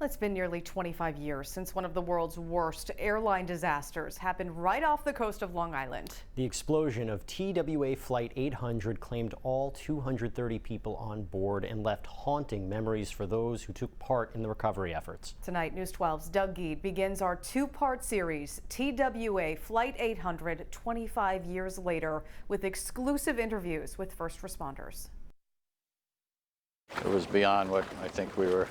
It's been nearly 25 years since one of the world's worst airline disasters happened right off the coast of Long Island. The explosion of TWA Flight 800 claimed all 230 people on board and left haunting memories for those who took part in the recovery efforts. Tonight, News 12's Doug Geed begins our two-part series, TWA Flight 800, 25 years later, with exclusive interviews with first responders. It was beyond what I think we were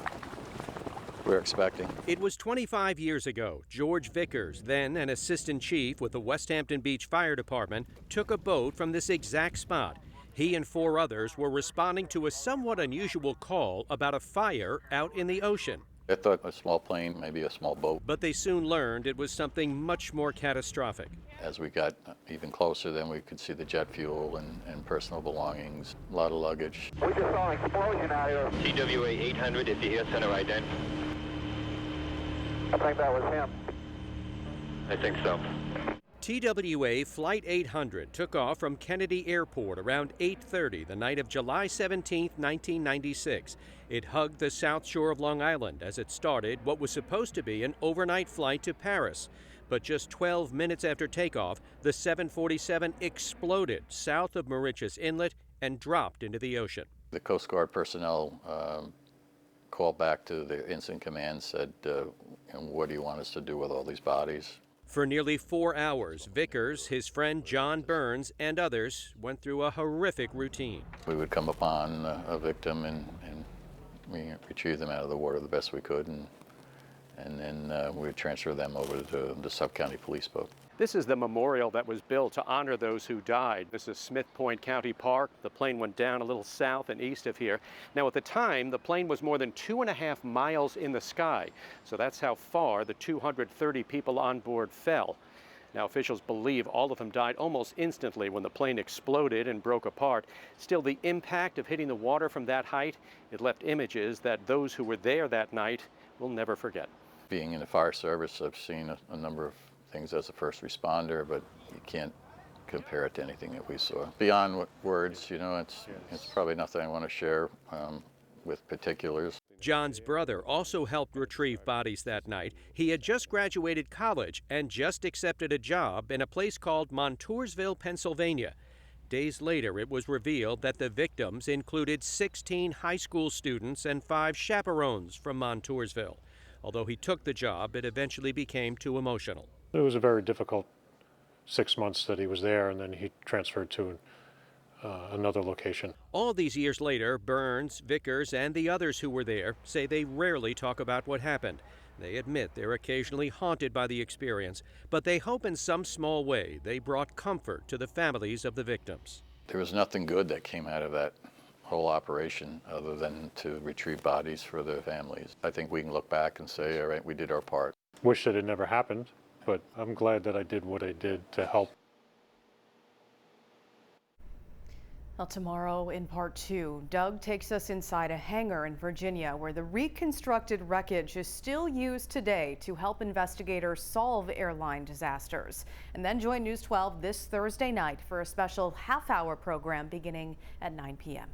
expecting. It was 25 years ago. George Vickers, then an assistant chief with the West Hampton Beach Fire Department, took a boat from this exact spot. He and 4 others were responding to a somewhat unusual call about a fire out in the ocean. I thought a small plane, maybe a small boat. But they soon learned it was something much more catastrophic. As we got even closer, then we could see the jet fuel and personal belongings, a lot of luggage. We just saw an explosion out here. TWA 800, if you hear center ident. I think that was him. I think so. TWA Flight 800 took off from Kennedy Airport around 8:30 the night of July 17, 1996. It hugged the south shore of Long Island as it started what was supposed to be an overnight flight to Paris. But just 12 minutes after takeoff, the 747 exploded south of Moriches Inlet and dropped into the ocean. The Coast Guard personnel called back to the incident command, said, what do you want us to do with all these bodies? For nearly 4 hours, Vickers, his friend John Burns, and others went through a horrific routine. We would come upon a victim and we retrieve them out of the water the best we could, and then we would transfer them over to the sub-county police boat. This is the memorial that was built to honor those who died. This is Smith Point County Park. The plane went down a little south and east of here. Now, at the time, the plane was more than 2.5 miles in the sky. So that's how far the 230 people on board fell. Now, officials believe all of them died almost instantly when the plane exploded and broke apart. Still, the impact of hitting the water from that height, it left images that those who were there that night will never forget. Being in the fire service, I've seen a number of things as a first responder, but you can't compare it to anything that we saw. Beyond words, you know, it's probably nothing I want to share with particulars. John's brother also helped retrieve bodies that night. He had just graduated college and just accepted a job in a place called Montoursville, Pennsylvania. Days later, it was revealed that the victims included 16 high school students and 5 chaperones from Montoursville. Although he took the job, it eventually became too emotional. It was a very difficult 6 months that he was there, and then he transferred to another location. All these years later, Burns, Vickers, and the others who were there say they rarely talk about what happened. They admit they're occasionally haunted by the experience, but they hope in some small way they brought comfort to the families of the victims. There was nothing good that came out of that whole operation other than to retrieve bodies for their families. I think we can look back and say, all right, we did our part. Wish that it never happened, but I'm glad that I did what I did to help. Well, tomorrow in part 2, Doug takes us inside a hangar in Virginia where the reconstructed wreckage is still used today to help investigators solve airline disasters. And then join News 12 this Thursday night for a special half-hour program beginning at 9 p.m.